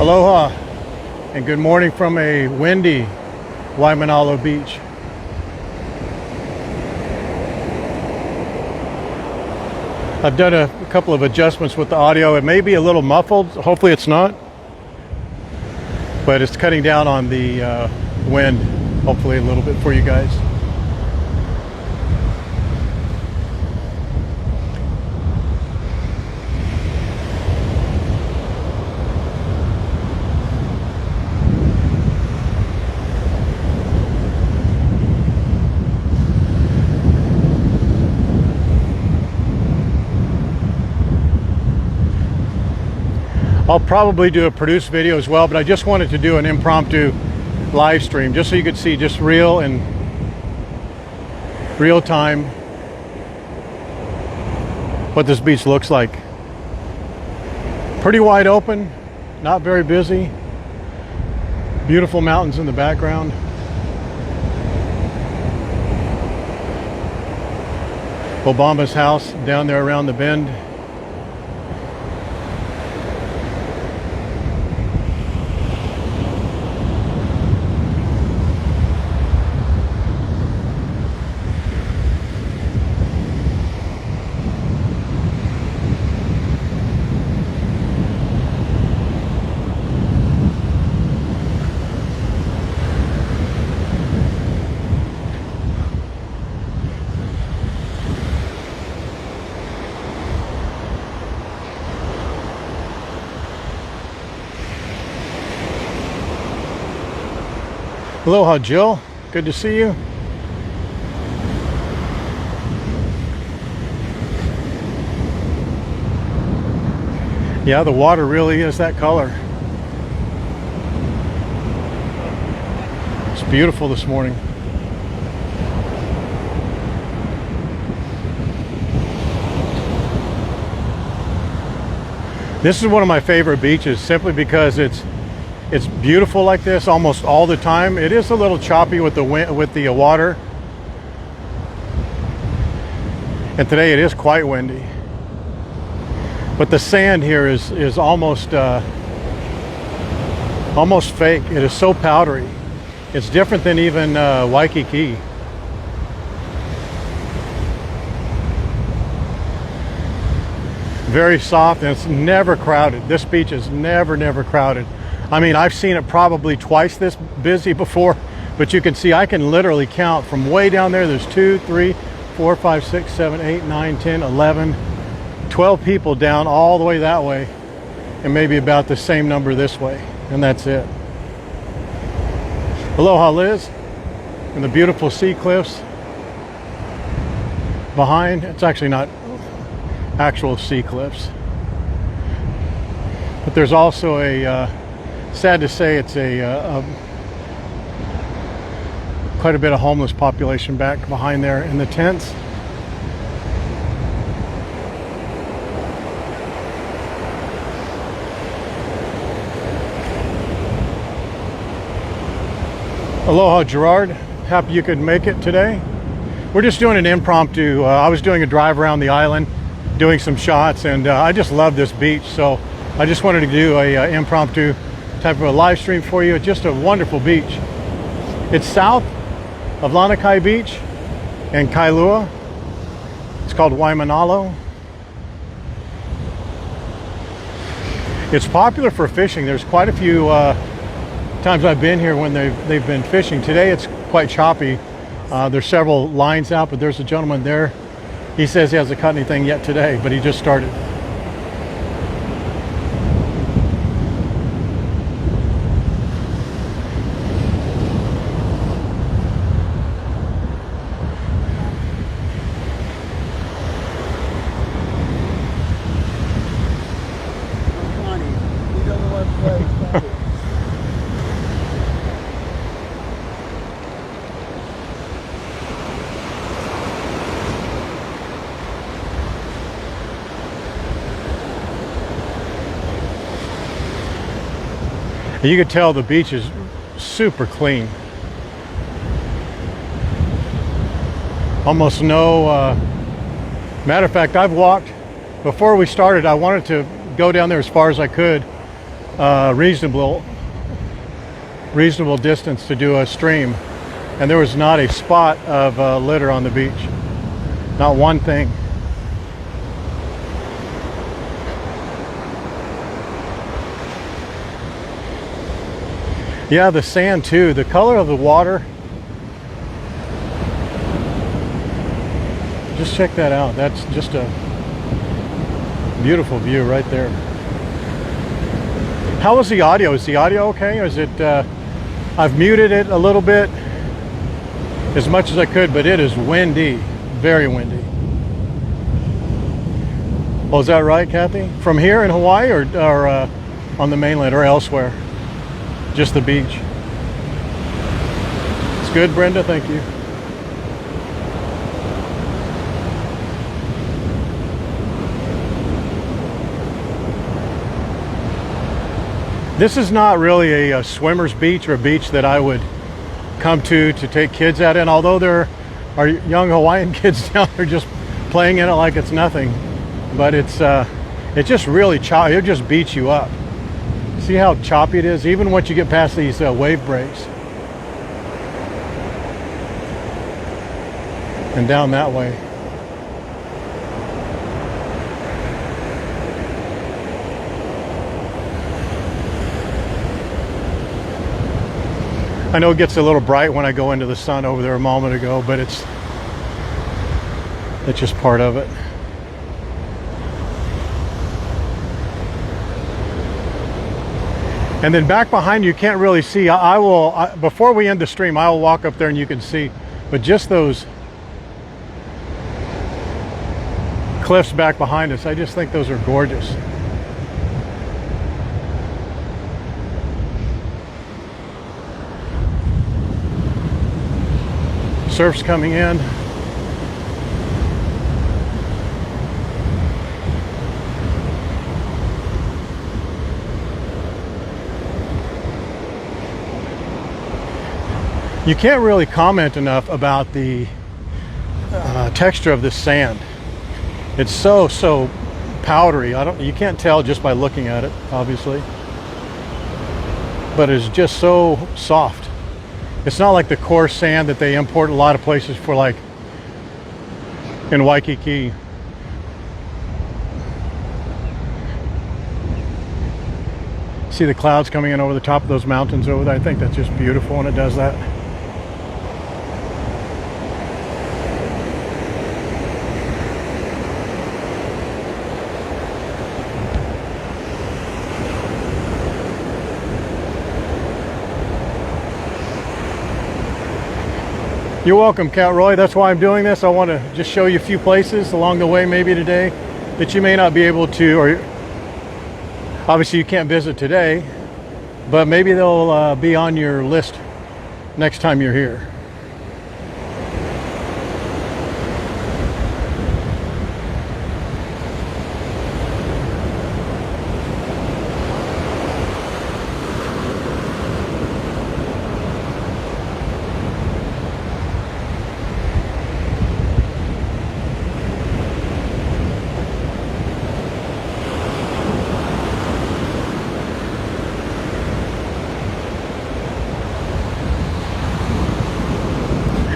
Aloha and good morning from a windy Waimanalo Beach. I've done a couple of adjustments with the audio. It may be a little muffled, hopefully it's not, but it's cutting down on the wind, hopefully a little bit for you guys. I'll probably do a produced video as well, but I just wanted to do an impromptu live stream just so you could see just real and real time what this beach looks like. Pretty wide open, not very busy. Beautiful mountains in the background. Obama's house down there around the bend. Aloha, Jill. Good to see you. Yeah, the water really is that color. It's beautiful this morning. This is one of my favorite beaches simply because it's beautiful like this almost all the time. It is a little choppy with the wind, with the water, and today it is quite windy. But the sand here is almost fake. It is so powdery. It's different than even Waikiki. Very soft, and it's never crowded. This beach is never crowded. I mean, I've seen it probably twice this busy before, but you can see I can literally count from way down there. There's 2, 3, 4, 5, 6, 7, 8, 9, 10, 11, 12 people down all the way that way, and maybe about the same number this way, and that's it. Aloha, Liz, and the beautiful sea cliffs behind. It's actually not actual sea cliffs, but there's also a sad to say, it's quite a bit of homeless population back behind there in the tents. Aloha, Gerard. Happy you could make it today. We're just doing an impromptu. I was doing a drive around the island, doing some shots, and I just love this beach, so I just wanted to do a impromptu type of a live stream for you. It's just a wonderful beach. It's south of Lanikai Beach and Kailua. It's called Waimanalo. It's popular for fishing. There's quite a few times I've been here when they've been fishing. Today it's quite choppy. There's several lines out, but there's a gentleman there. He says he hasn't caught anything yet today, but he just started. You could tell the beach is super clean. Almost no, matter of fact, I've walked, before we started, I wanted to go down there as far as I could, reasonable distance to do a stream, and there was not a spot of litter on the beach, not one thing. Yeah, the sand too, the color of the water. Just check that out. That's just a beautiful view right there. How was the audio? Is the audio okay? Or is it, I've muted it a little bit as much as I could, but it is windy, very windy. Oh, is that right, Kathy? From here in Hawaii or on the mainland or elsewhere? Just the beach. It's good, Brenda, thank you. This is not really a swimmer's beach or a beach that I would come to take kids out in, although there are young Hawaiian kids down there just playing in it like it's nothing. But it's just really choppy. It'll just beat you up. See how choppy it is, even once you get past these wave breaks. And down that way. I know it gets a little bright when I go into the sun over there a moment ago, but it's just part of it. And then back behind you can't really see. Before we end the stream, I will walk up there and you can see, but just those cliffs back behind us, I just think those are gorgeous. Surf's coming in. You can't really comment enough about the texture of this sand. It's so powdery. You can't tell just by looking at it, obviously, but it's just so soft. It's not like the coarse sand that they import a lot of places for, like in Waikiki. See the clouds coming in over the top of those mountains over there? I think that's just beautiful when it does that. You're welcome, Cat Roy. That's why I'm doing this. I want to just show you a few places along the way maybe today that you may not be able to, or obviously you can't visit today, but maybe they'll be on your list next time you're here.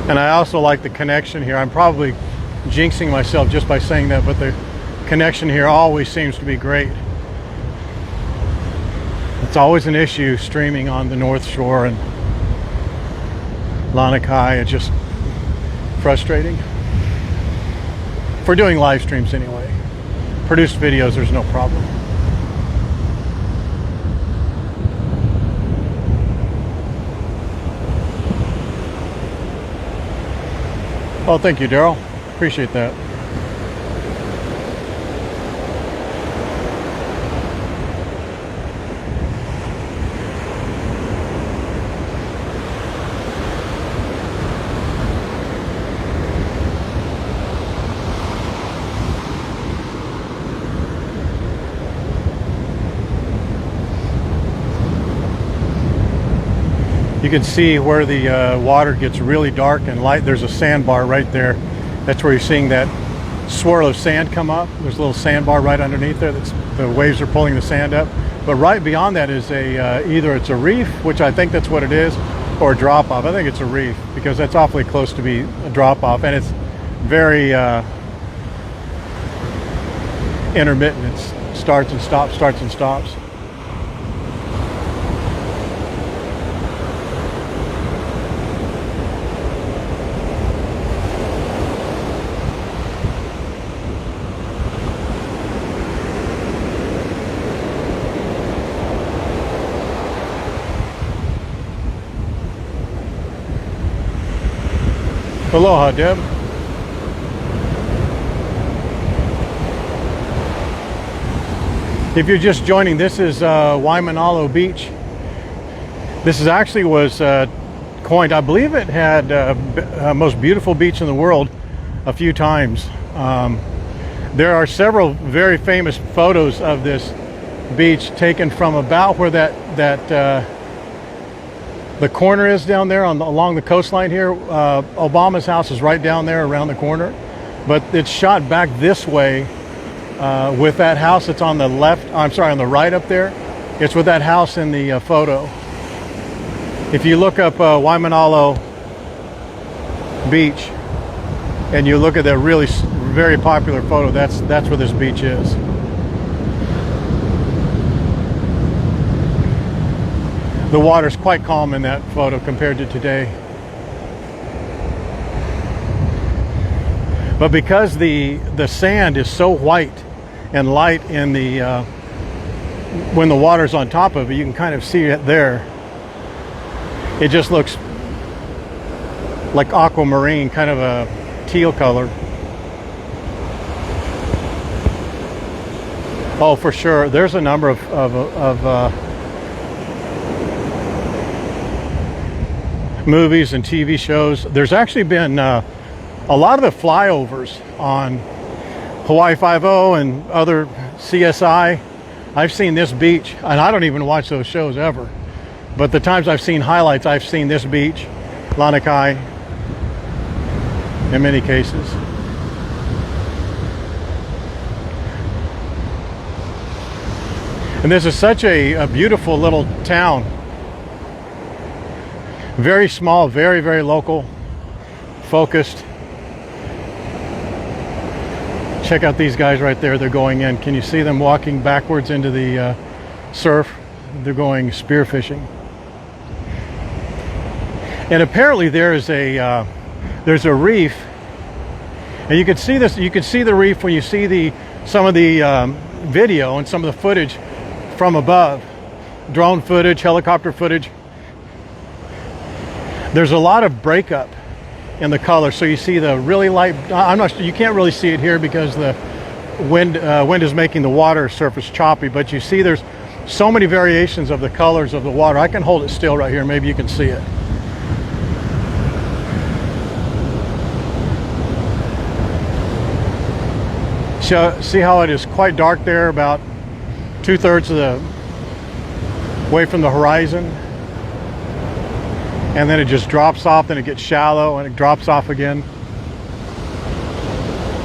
And I also like the connection here. I'm probably jinxing myself just by saying that, but the connection here always seems to be great. It's always an issue streaming on the North Shore and Lanikai. It's just frustrating. For doing live streams anyway. Produced videos, there's no problem. Oh, thank you, Daryl. Appreciate that. You can see where the water gets really dark and light. There's a sandbar right there. That's where you're seeing that swirl of sand come up. There's a little sandbar right underneath there. The waves are pulling the sand up. But right beyond that is either it's a reef, which I think that's what it is, or a drop off. I think it's a reef because that's awfully close to be a drop off, and it's very intermittent. It starts and stops, starts and stops. Aloha, Deb. If you're just joining, this is Waimanalo Beach. This was coined, I believe it had most beautiful beach in the world a few times. There are several very famous photos of this beach taken from about where the corner is down there along the coastline here. Obama's house is right down there around the corner, but it's shot back this way with that house that's on the left, I'm sorry, on the right up there. It's with that house in the photo. If you look up Waimanalo Beach and you look at that really very popular photo, that's where this beach is. The water's quite calm in that photo compared to today. But because the sand is so white and light in the when the water's on top of it, you can kind of see it there. It just looks like aquamarine, kind of a teal color. Oh, for sure. There's a number of movies and TV shows. There's actually been a lot of the flyovers on Hawaii 5-0 and other CSI. I've seen this beach, and I don't even watch those shows ever. But the times I've seen highlights, I've seen this beach, Lanikai, in many cases. And this is such a beautiful little town. Very small, very, very local, focused. Check out these guys right there. They're going in. Can you see them walking backwards into the surf? They're going spearfishing. And apparently there's a reef, and you can see this. You can see the reef when you see some of the video and some of the footage from above, drone footage, helicopter footage. There's a lot of breakup in the color, so you see the really light. I'm not sure, you can't really see it here because the wind is making the water surface choppy, but you see there's so many variations of the colors of the water. I can hold it still right here, maybe you can see it. So see how it is quite dark there, about 2/3 of the way from the horizon. And then it just drops off, then it gets shallow and it drops off again.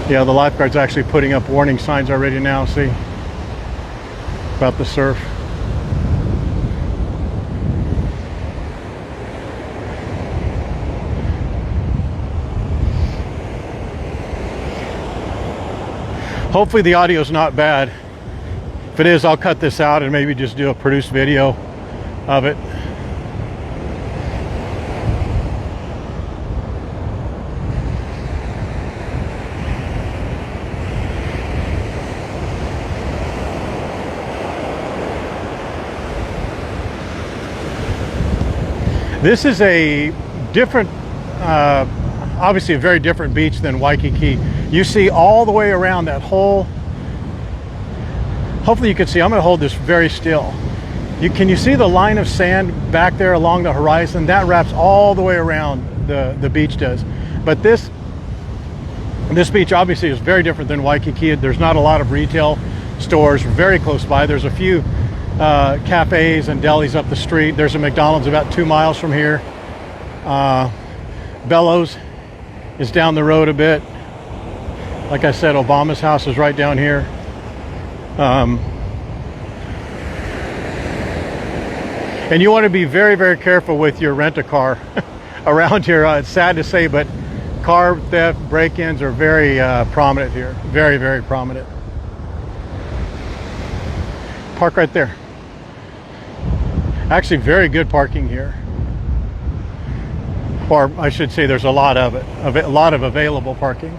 Yeah, the lifeguard's actually putting up warning signs already now, see, about the surf. Hopefully the audio's not bad. If it is, I'll cut this out and maybe just do a produced video of it. This is a different, obviously a very different beach than Waikiki. You see all the way around that whole, hopefully you can see, I'm going to hold this very still. Can you see the line of sand back there along the horizon? That wraps all the way around, the beach does. But this beach obviously is very different than Waikiki. There's not a lot of retail stores very close by. There's a few cafes and delis up the street. There's a McDonald's about 2 miles from here. Bellows is down the road a bit. Like I said, Obama's house is right down here. And you want to be very, very careful with your rent-a-car around here. It's sad to say, but car theft, break-ins are very prominent here. Very, very prominent. Park right there. Actually, very good parking here. Or I should say there's a lot of it, a lot of available parking.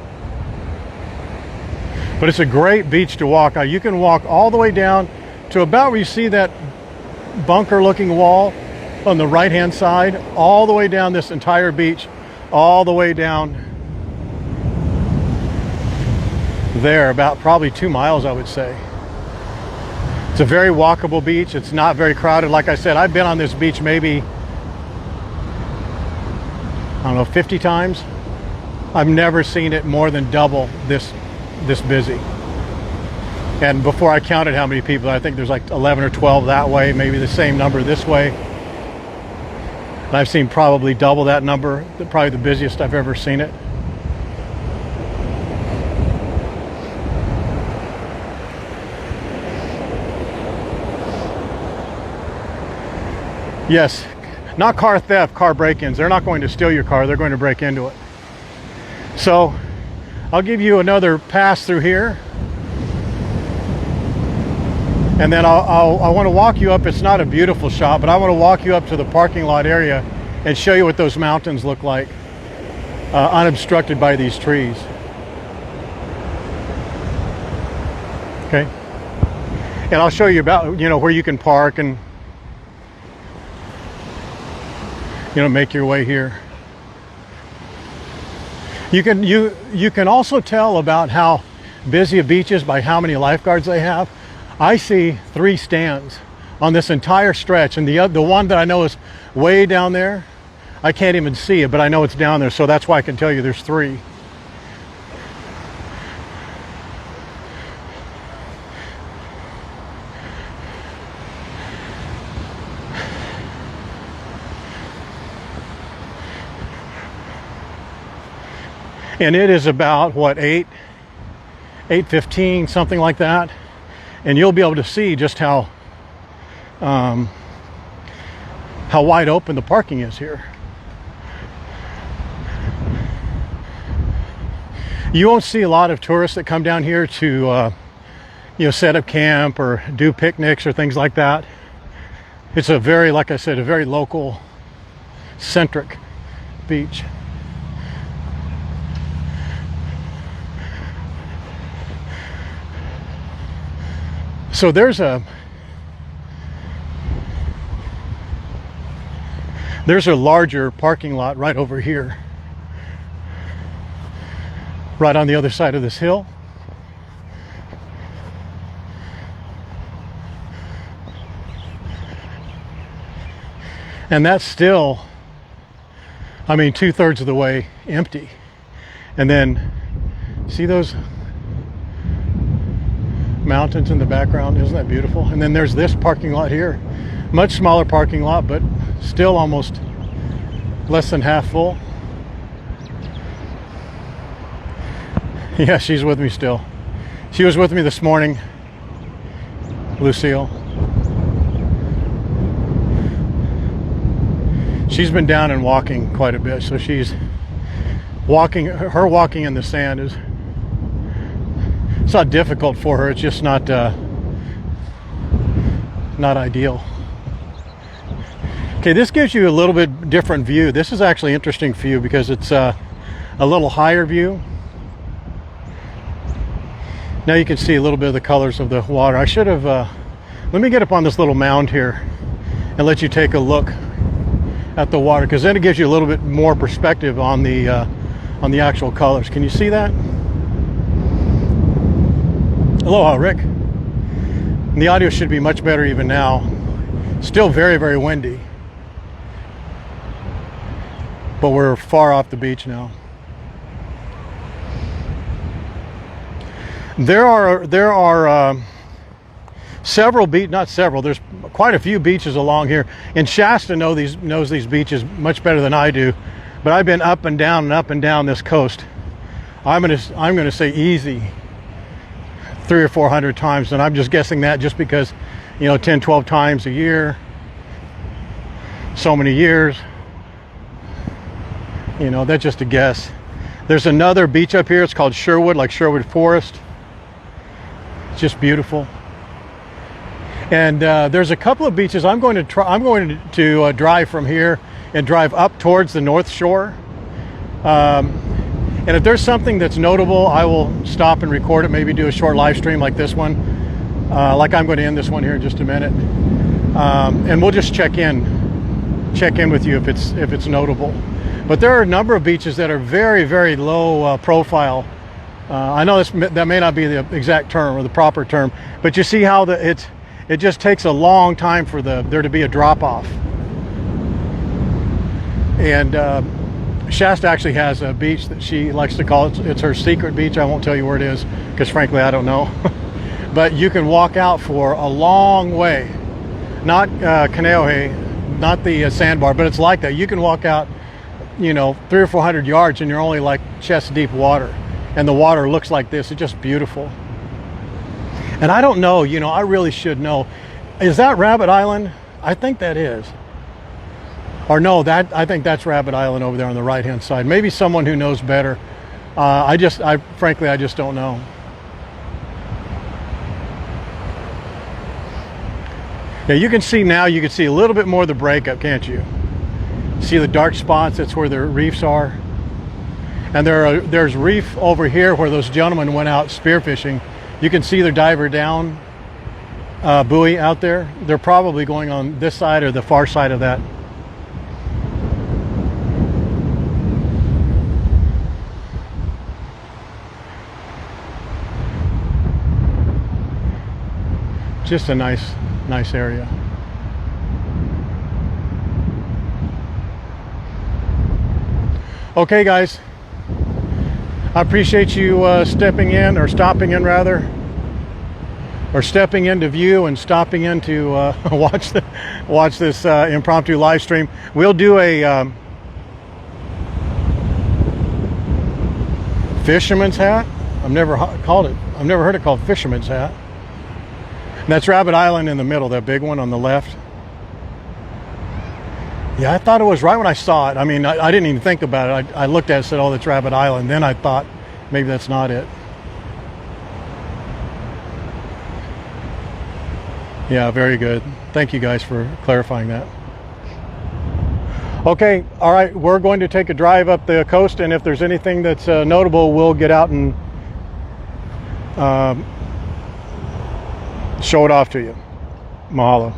But it's a great beach to walk. You can walk all the way down to about where you see that bunker looking wall on the right hand side, all the way down this entire beach, all the way down there, about probably 2 miles, I would say. It's a very walkable beach. It's not very crowded. Like I said, I've been on this beach maybe, I don't know, 50 times. I've never seen it more than double this busy. And before I counted how many people, I think there's like 11 or 12 that way, maybe the same number this way. And I've seen probably double that number, probably the busiest I've ever seen it. Yes, not car theft, car break-ins. They're not going to steal your car, they're going to break into it. So I'll give you another pass through here. And then I want to walk you up. It's not a beautiful shot, but I want to walk you up to the parking lot area and show you what those mountains look like, unobstructed by these trees. Okay. And I'll show you about, where you can park and, make your way here. You can also tell about how busy a beach is by how many lifeguards they have. I see 3 stands on this entire stretch, and the one that I know is way down there, I can't even see it, but I know it's down there, so that's why I can tell you there's 3. And it is about, what, 8:15, something like that. And you'll be able to see just how wide open the parking is here. You won't see a lot of tourists that come down here to set up camp or do picnics or things like that. It's a very, like I said, a very local centric beach. So there's a larger parking lot right over here, right on the other side of this hill. And that's still, 2/3 of the way empty. And then see those mountains in the background? Isn't that beautiful? And then there's this parking lot here, much smaller parking lot, but still almost less than half full. Yeah, she's with me still. She was with me this morning, Lucille. She's been down and walking quite a bit, so she's walking, her walking in the sand is, it's not difficult for her, it's just not ideal. Okay, this gives you a little bit different view. This is actually an interesting view because it's a little higher view. Now you can see a little bit of the colors of the water. I should have, let me get up on this little mound here and let you take a look at the water, because then it gives you a little bit more perspective on the on the actual colors. Can you see that? Aloha, Rick. And the audio should be much better even now. Still very, very windy. But we're far off the beach now. There are several beaches, not several, there's quite a few beaches along here. And Shasta knows these beaches much better than I do. But I've been up and down this coast I'm gonna say easy 300 or 400 times, and I'm just guessing that just because, you know, 10, 12 times a year, so many years, you know, that's just a guess. There's another beach up here. It's called Sherwood, like Sherwood Forest. It's just beautiful. And there's a couple of beaches I'm going to drive from here and drive up towards the North Shore. And if there's something that's notable, I will stop and record it, maybe do a short live stream like this one, like I'm going to end this one here in just a minute. And we'll just check in with you if it's notable. But there are a number of beaches that are very, very low profile. I know that may not be the exact term or the proper term, but you see how it just takes a long time for there to be a drop off. And Shasta actually has a beach that she likes to call it's her secret beach. I won't tell you where it is because frankly I don't know. But you can walk out for a long way. Not Kaneohe, not the sandbar, but it's like that. You can walk out, you know, 300 or 400 yards and you're only like chest deep water. And the water looks like this. It's just beautiful. And I don't know, you know, I really should know. Is that Rabbit Island? I think that is. Or no, I think that's Rabbit Island over there on the right-hand side. Maybe someone who knows better. Frankly, I just don't know. Yeah, you can see now, you can see a little bit more of the breakup, can't you? See the dark spots? That's where the reefs are. And there's reef over here where those gentlemen went out spearfishing. You can see their diver down buoy out there. They're probably going on this side or the far side of that. Just a nice area. Okay, guys. I appreciate you stepping in, or stopping in rather, or stepping into view and stopping in to watch this impromptu live stream. We'll do a fisherman's hat. I've never heard it called fisherman's hat. And that's Rabbit Island in the middle, that big one on the left. Yeah, I thought it was right when I saw it. I mean, I didn't even think about it. I looked at it and said, oh, that's Rabbit Island. Then I thought, maybe that's not it. Yeah, very good. Thank you guys for clarifying that. Okay, all right, we're going to take a drive up the coast, and if there's anything that's notable, we'll get out and show it off to you. Mahalo.